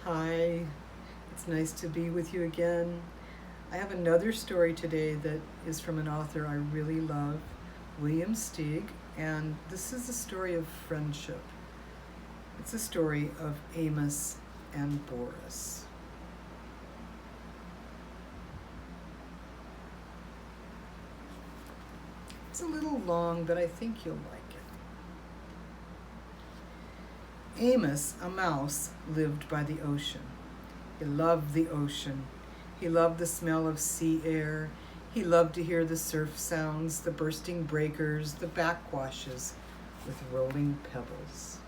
Hi, it's nice to be with you again. I have another story today that is from an author I really love, William Steig, and this is a story of friendship. It's a story of Amos and Boris. It's a little long, but I think you'll like it. Amos, a mouse, lived by the ocean. He loved the ocean. He loved the smell of sea air. He loved to hear the surf sounds, the bursting breakers, the backwashes with rolling pebbles.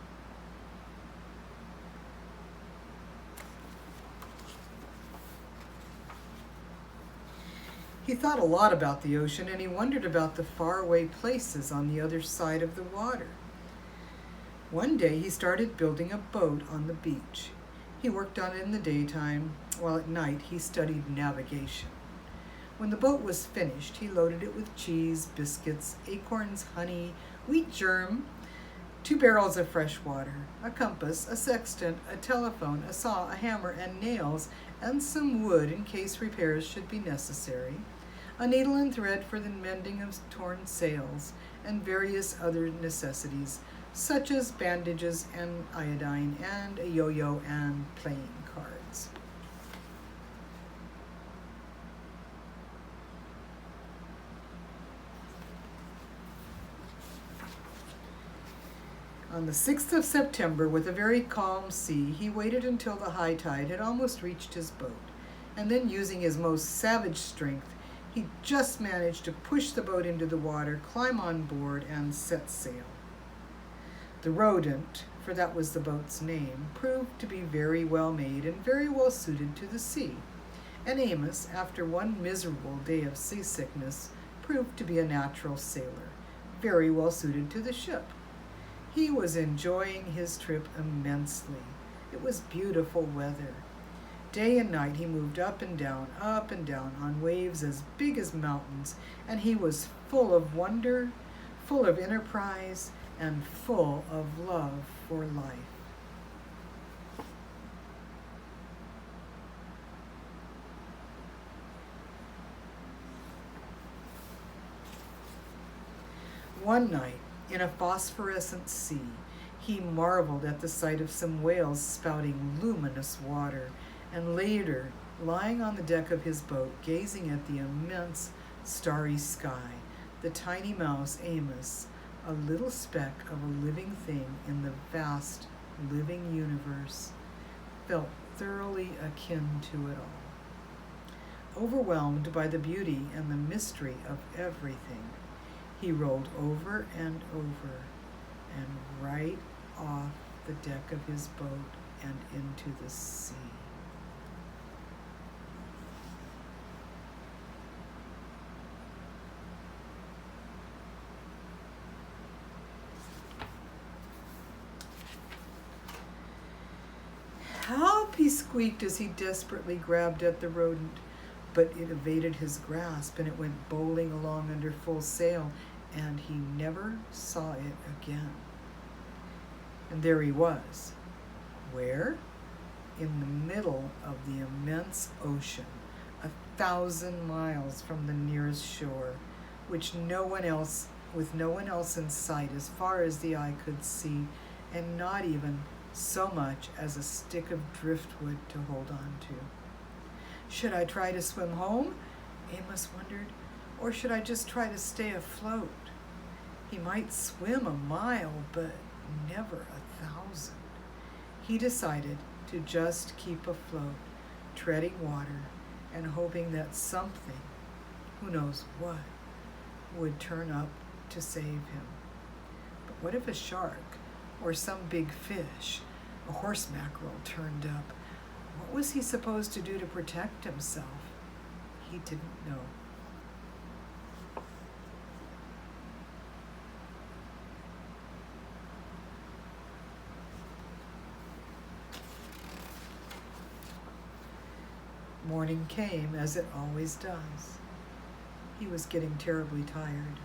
He thought a lot about the ocean, and he wondered about the faraway places on the other side of the water. One day he started building a boat on the beach. He worked on it in the daytime, while at night he studied navigation. When the boat was finished, he loaded it with cheese, biscuits, acorns, honey, wheat germ, 2 barrels of fresh water, a compass, a sextant, a telephone, a saw, a hammer, and nails, and some wood in case repairs should be necessary, a needle and thread for the mending of torn sails, and various other necessities, such as bandages and iodine and a yo-yo and playing cards. On the 6th of September, with a very calm sea, he waited until the high tide had almost reached his boat, and then, using his most savage strength, he just managed to push the boat into the water, climb on board, and set sail. The Rodent, for that was the boat's name, proved to be very well made and very well suited to the sea, and Amos, after one miserable day of seasickness, proved to be a natural sailor, very well suited to the ship. He was enjoying his trip immensely. It was beautiful weather. Day and night he moved up and down on waves as big as mountains, and he was full of wonder, full of enterprise, and full of love for life. One night, in a phosphorescent sea, he marveled at the sight of some whales spouting luminous water, and later, lying on the deck of his boat, gazing at the immense starry sky, the tiny mouse Amos, a little speck of a living thing in the vast living universe, felt thoroughly akin to it all. Overwhelmed by the beauty and the mystery of everything, he rolled over and over and right off the deck of his boat and into the sea. Help, he squeaked as he desperately grabbed at the rodent, but it evaded his grasp and it went bowling along under full sail, and he never saw it again. And there he was. Where? In the middle of the immense ocean, 1,000 miles from the nearest shore, with no one else in sight as far as the eye could see, and not even so much as a stick of driftwood to hold on to. Should I try to swim home? Amos wondered. Or should I just try to stay afloat? He might swim a mile, but never 1,000. He decided to just keep afloat, treading water, and hoping that something, who knows what, would turn up to save him. But what if a shark or some big fish, a horse mackerel, turned up? What was he supposed to do to protect himself? He didn't know. Morning came, as it always does. He was getting terribly tired.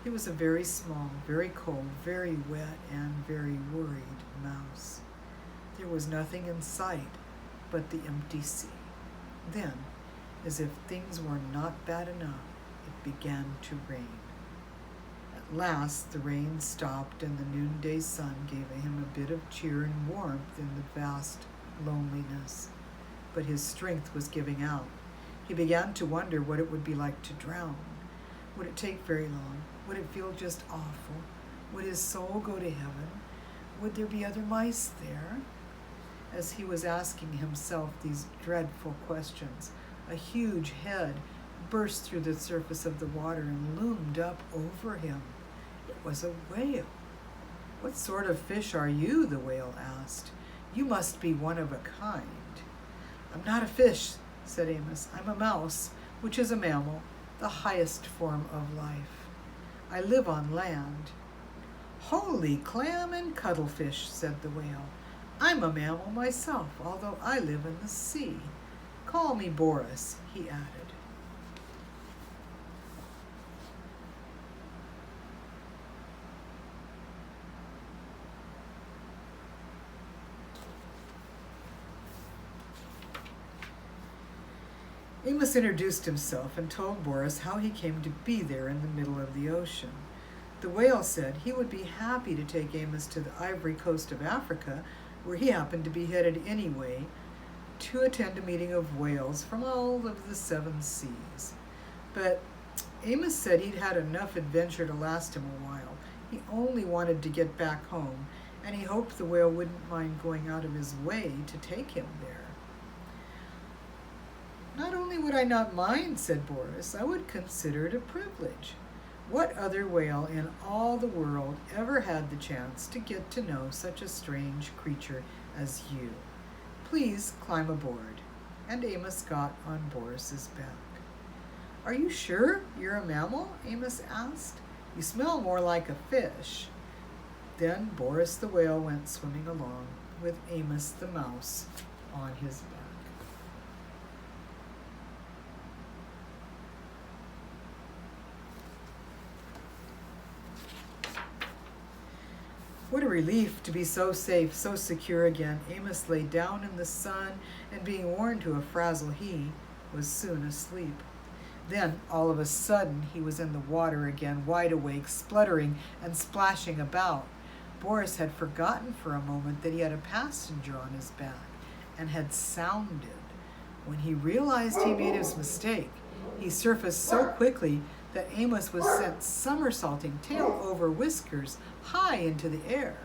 He was a very small, very cold, very wet, and very worried mouse. There was nothing in sight but the empty sea. Then, as if things were not bad enough, it began to rain. At last, the rain stopped, and the noonday sun gave him a bit of cheer and warmth in the vast loneliness. But his strength was giving out. He began to wonder what it would be like to drown. Would it take very long? Would it feel just awful? Would his soul go to heaven? Would there be other mice there? As he was asking himself these dreadful questions, a huge head burst through the surface of the water and loomed up over him. It was a whale. "What sort of fish are you?" the whale asked. "You must be one of a kind." "I'm not a fish," said Amos. "I'm a mouse, which is a mammal, the highest form of life. I live on land." "Holy clam and cuttlefish," said the whale. "I'm a mammal myself, although I live in the sea. Call me Boris," he added. Amos introduced himself and told Boris how he came to be there in the middle of the ocean. The whale said he would be happy to take Amos to the Ivory Coast of Africa, where he happened to be headed anyway, to attend a meeting of whales from all of the 7 seas. But Amos said he'd had enough adventure to last him a while. He only wanted to get back home, and he hoped the whale wouldn't mind going out of his way to take him there. "Not only would I not mind," said Boris, "I would consider it a privilege. What other whale in all the world ever had the chance to get to know such a strange creature as you? Please climb aboard." And Amos got on Boris's back. "Are you sure you're a mammal?" Amos asked. "You smell more like a fish." Then Boris the whale went swimming along with Amos the mouse on his back. What a relief to be so safe, so secure again. Amos lay down in the sun, and being worn to a frazzle, he was soon asleep. Then, all of a sudden, he was in the water again, wide awake, spluttering and splashing about. Boris had forgotten for a moment that he had a passenger on his back and had sounded. When he realized he made his mistake, he surfaced so quickly that Amos was sent somersaulting tail over whiskers high into the air.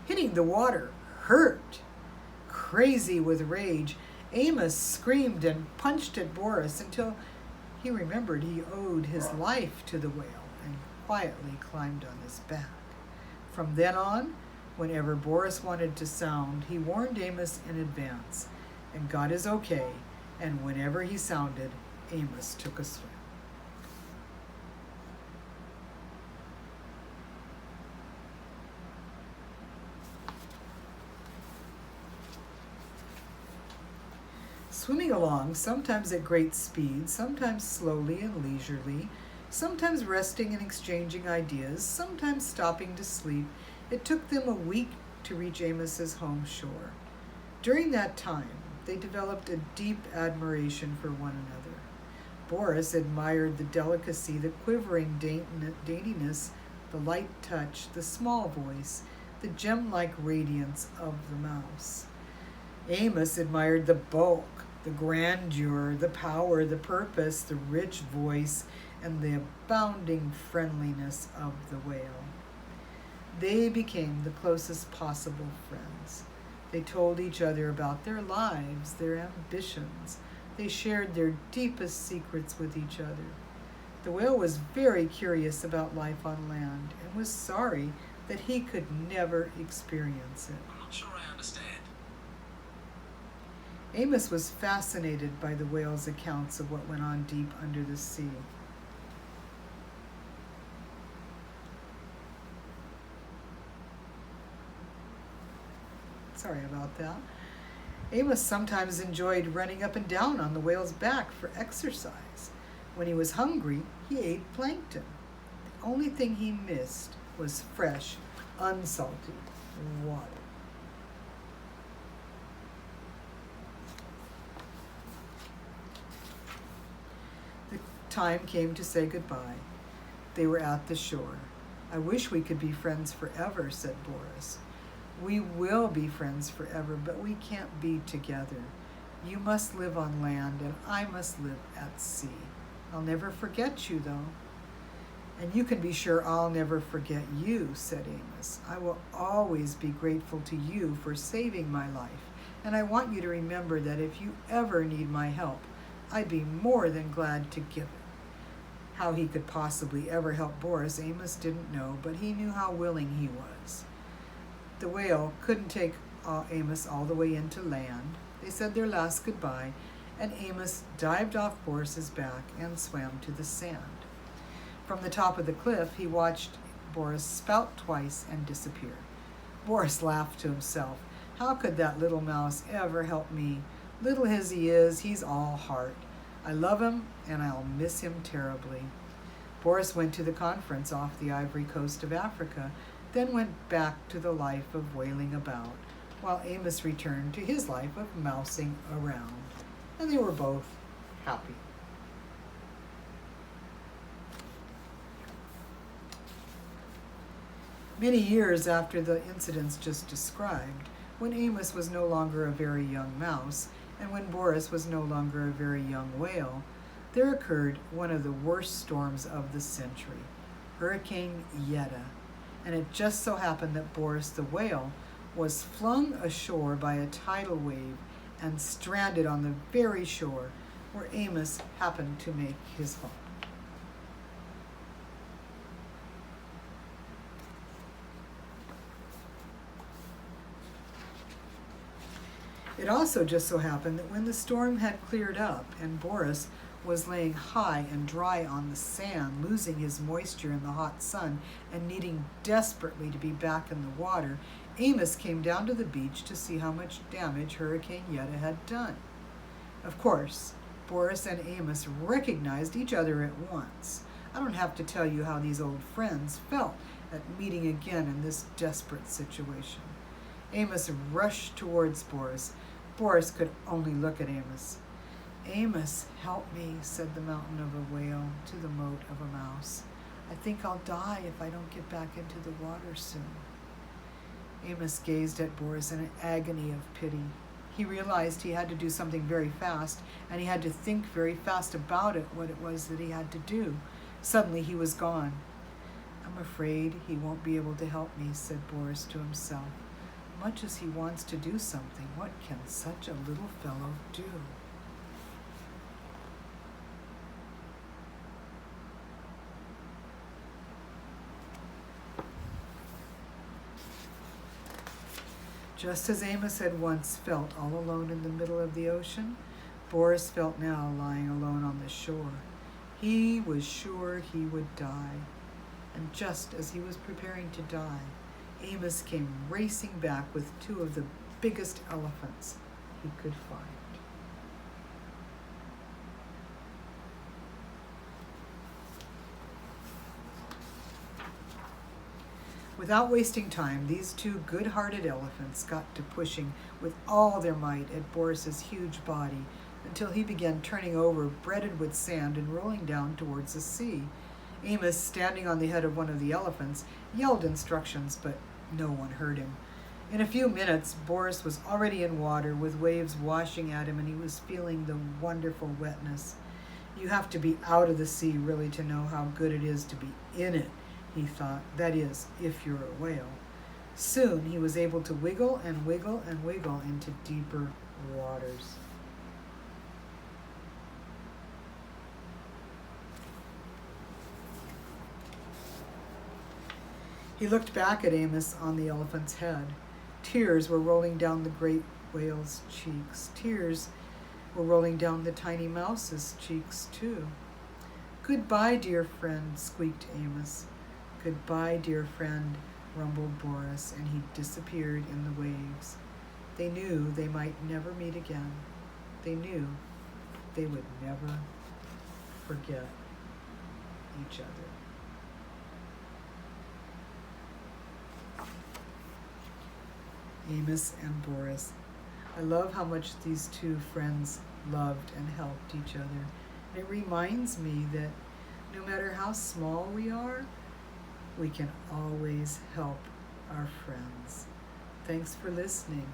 Hitting the water hurt. Crazy with rage, Amos screamed and punched at Boris until he remembered he owed his life to the whale and quietly climbed on his back. From then on, whenever Boris wanted to sound, he warned Amos in advance and got his okay, and whenever he sounded, Amos took a swim. Swimming along, sometimes at great speed, sometimes slowly and leisurely, sometimes resting and exchanging ideas, sometimes stopping to sleep, it took them a week to reach Amos's home shore. During that time, they developed a deep admiration for one another. Boris admired the delicacy, the quivering daintiness, the light touch, the small voice, the gem-like radiance of the mouse. Amos admired the bulk, the grandeur, the power, the purpose, the rich voice, and the abounding friendliness of the whale. They became the closest possible friends. They told each other about their lives, their ambitions. They shared their deepest secrets with each other. The whale was very curious about life on land and was sorry that he could never experience it. I'm not sure I understand. Amos was fascinated by the whale's accounts of what went on deep under the sea. Sorry about that. Amos sometimes enjoyed running up and down on the whale's back for exercise. When he was hungry, he ate plankton. The only thing he missed was fresh, unsalted water. time came to say goodbye. They were at the shore. "I wish we could be friends forever," said Boris. "We will be friends forever, but we can't be together. You must live on land, and I must live at sea. I'll never forget you, though." "And you can be sure I'll never forget you," said Amos. "I will always be grateful to you for saving my life, and I want you to remember that if you ever need my help, I'd be more than glad to give it." How he could possibly ever help Boris, Amos didn't know, but he knew how willing he was. The whale couldn't take Amos all the way into land. They said their last goodbye, and Amos dived off Boris's back and swam to the sand. From the top of the cliff, he watched Boris spout twice and disappear. Boris laughed to himself. "How could that little mouse ever help me? Little as he is, he's all heart. I love him, and I'll miss him terribly." Boris went to the conference off the Ivory Coast of Africa, then went back to the life of whaling about, while Amos returned to his life of mousing around. And they were both happy. Many years after the incidents just described, when Amos was no longer a very young mouse, and when Boris was no longer a very young whale, there occurred one of the worst storms of the century, Hurricane Yetta. And it just so happened that Boris the whale was flung ashore by a tidal wave and stranded on the very shore where Amos happened to make his home. It also just so happened that when the storm had cleared up and Boris was laying high and dry on the sand, losing his moisture in the hot sun and needing desperately to be back in the water, Amos came down to the beach to see how much damage Hurricane Yetta had done. Of course, Boris and Amos recognized each other at once. I don't have to tell you how these old friends felt at meeting again in this desperate situation. Amos rushed towards Boris. Boris could only look at Amos. "Amos, help me," said the mountain of a whale to the mote of a mouse. "I think I'll die if I don't get back into the water soon." Amos gazed at Boris in an agony of pity. He realized he had to do something very fast, and he had to think very fast about it, what it was that he had to do. Suddenly he was gone. "I'm afraid he won't be able to help me," said Boris to himself. "Much as he wants to do something, what can such a little fellow do?" Just as Amos had once felt all alone in the middle of the ocean, Boris felt now lying alone on the shore. He was sure he would die. And just as he was preparing to die, Amos came racing back with two of the biggest elephants he could find. Without wasting time, these two good-hearted elephants got to pushing with all their might at Boris's huge body until he began turning over, breaded with sand, and rolling down towards the sea. Amos, standing on the head of one of the elephants, yelled instructions, but no one heard him. In a few minutes, Boris was already in water with waves washing at him, and he was feeling the wonderful wetness. You have to be out of the sea really to know how good it is to be in it, he thought. That is, if you're a whale. Soon he was able to wiggle and wiggle and wiggle into deeper waters. He looked back at Amos on the elephant's head. Tears were rolling down the great whale's cheeks. Tears were rolling down the tiny mouse's cheeks, too. "Goodbye, dear friend," squeaked Amos. "Goodbye, dear friend," rumbled Boris, and he disappeared in the waves. They knew they might never meet again. They knew they would never forget each other. Amos and Boris. I love how much these two friends loved and helped each other. And it reminds me that no matter how small we are, we can always help our friends. Thanks for listening.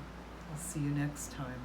I'll see you next time.